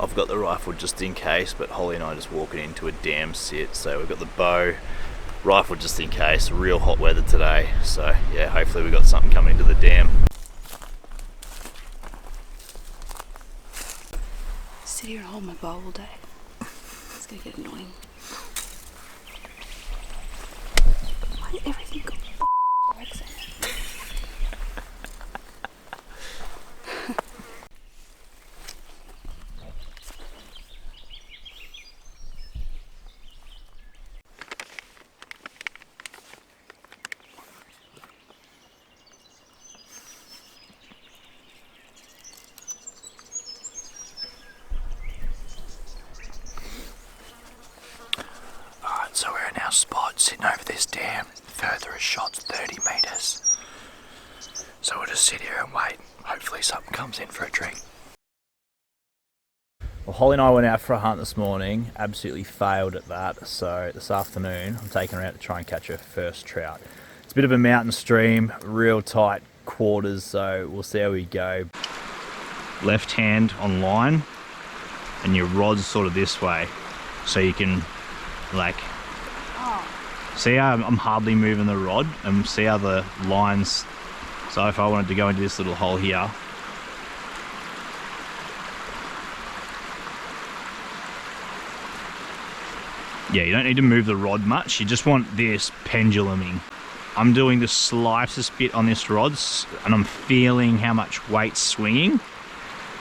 I've got the rifle just in case, but Holly and I are just walking into a dam sit. So we've got the bow, rifle just in case. Real hot weather today. So yeah, hopefully we got something coming to the dam. Sit here and hold my bow all day. It's gonna get annoying. Why did everything go Brexit? So we're in our spot, sitting over this dam. Further a shot's 30 metres. So we'll just sit here and wait. Hopefully something comes in for a drink. Well, Holly and I went out for a hunt this morning. Absolutely failed at that. So this afternoon, I'm taking her out to try and catch her first trout. It's a bit of a mountain stream, real tight quarters. So we'll see how we go. Left hand on line, and your rod's sort of this way. So you can, like, see how I'm hardly moving the rod, and see how the lines, so if I wanted to go into this little hole here, yeah, you don't need to move the rod much, you just want this penduluming. I'm doing the slightest bit on this rod, and I'm feeling how much weight's swinging,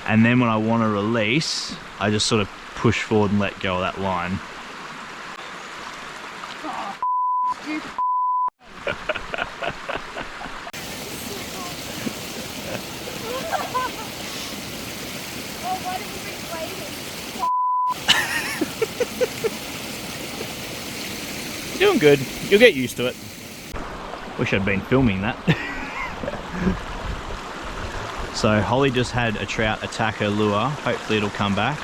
and then when I want to release, I just sort of push forward and let go of that line. You're doing good. You'll get used to it. Wish I'd been filming that. So Holly just had a trout attack her lure. Hopefully it'll come back.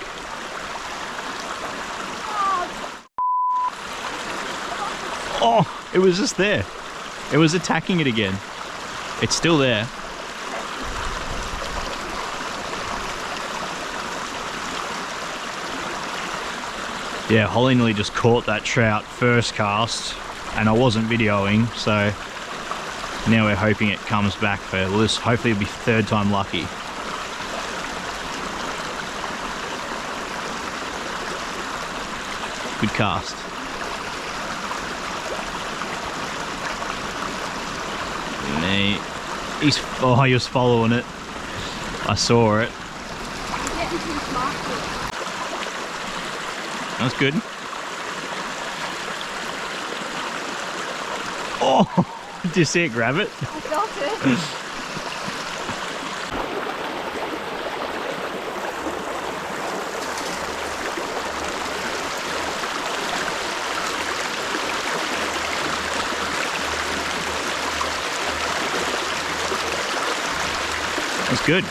Oh, it was just there. It was attacking it again. It's still there. Yeah, Holly nearly just caught that trout first cast, and I wasn't videoing, so now we're hoping it comes back for, well, this hopefully it'll be third time lucky. Good cast. He was following it. I saw it. That's good. Oh, did you see it grab it? I felt it. That's good.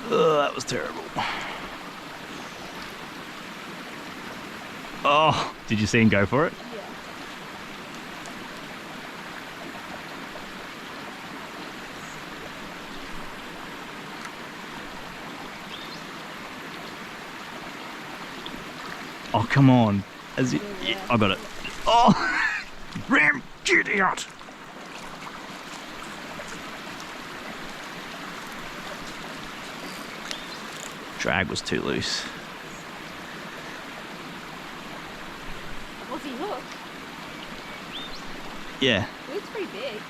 Oh, that was terrible. Oh, did you see him go for it? Yeah. Oh, come on. Yeah, I got it. Oh, ram, get out. Drag was too loose. Was he hooked? Yeah. He looks pretty big.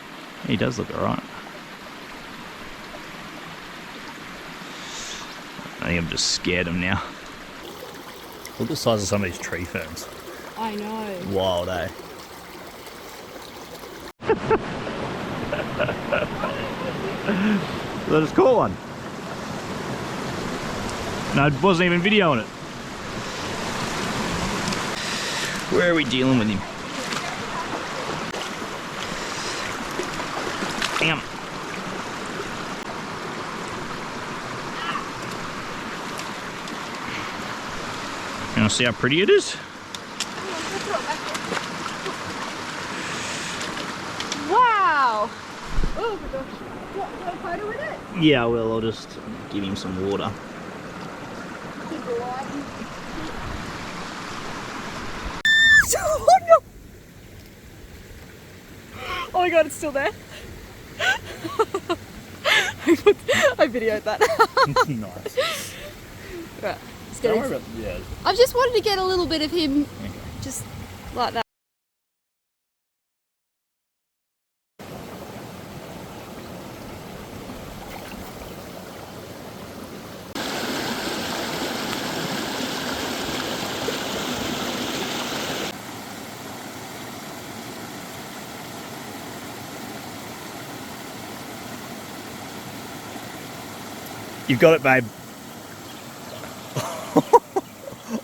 He does look alright. I think I've just scared him now. Look at the size of some of these tree ferns. I know. Wild, eh? Let us call one. No, I wasn't even videoing it. Where are we dealing with him? Damn. You want to see how pretty it is? Oh my gosh. What, do you want a photo with it? Yeah, I will. I'll just give him some water. Keep it light. Oh my god, it's still there. I videoed that. Nice. Right, let's get Don't him. worry about yeah. I just wanted to get a little bit of him, Okay. just like that. You've got it, babe.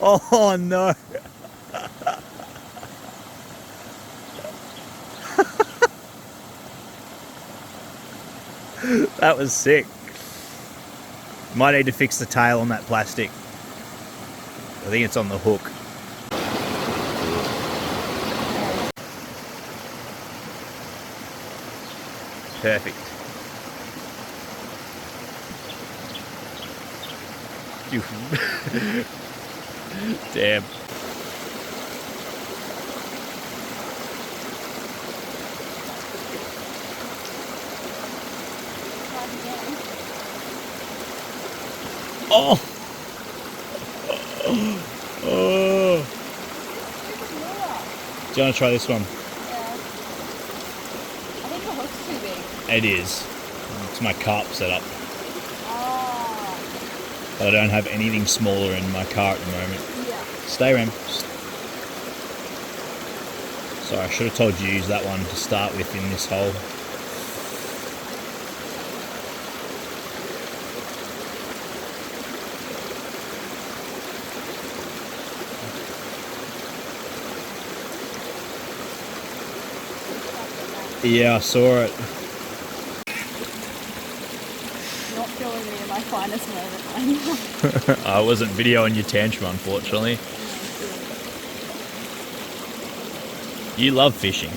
Oh no. That was sick. Might need to fix the tail on that plastic. I think it's on the hook. Perfect. Damn. Oh. Oh. Do you want to try this one? Yeah. I think the hook's too big. It is. It's my carp setup. Oh. But I don't have anything smaller in my car at the moment. Yeah. Stay, Rem. Sorry, I should have told you to use that one to start with in this hole. Yeah, I saw it. Not filming me in my finest moment right now. I wasn't videoing your tantrum, unfortunately. You love fishing.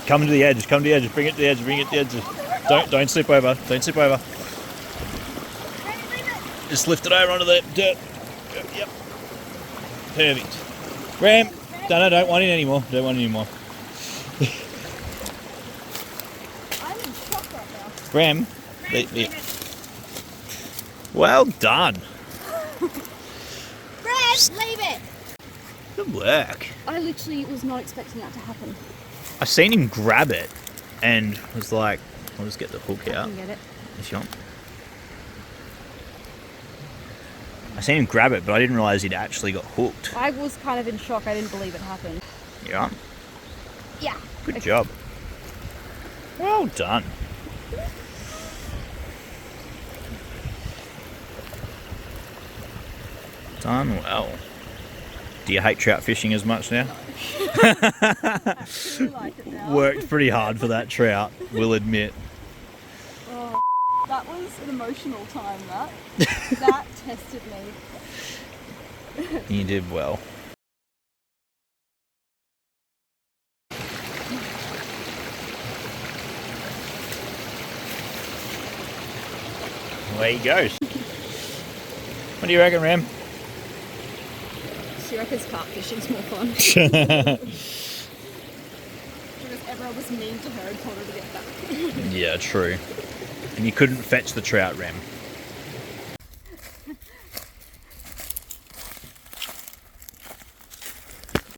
Come to the edge, come to the edge, bring it to the edge, bring it to the edge. Don't slip over, don't slip over. Just lift it over onto the dirt. Yep. Perfect. Ram, don't want it anymore. Don't want it anymore. I'm in shock right now. Ram, well done. Brad, leave it! Good work. I literally was not expecting that to happen. I seen him grab it and was like, I'll just get the hook I out can get it. if you want. I seen him grab it, but I didn't realise he'd actually got hooked. I was kind of in shock. I didn't believe it happened. Yeah, Yeah. good job. Well done. Done well. Do you hate trout fishing as much now? I really like it now. Worked pretty hard for that trout, we'll admit. Oh, that was an emotional time, that. That tested me. You did well. Away he goes. What do you reckon, Ram? She reckons carp fishing's more fun. Because everyone was mean to her and told her to get back. Yeah, true. And you couldn't fetch the trout, Ram.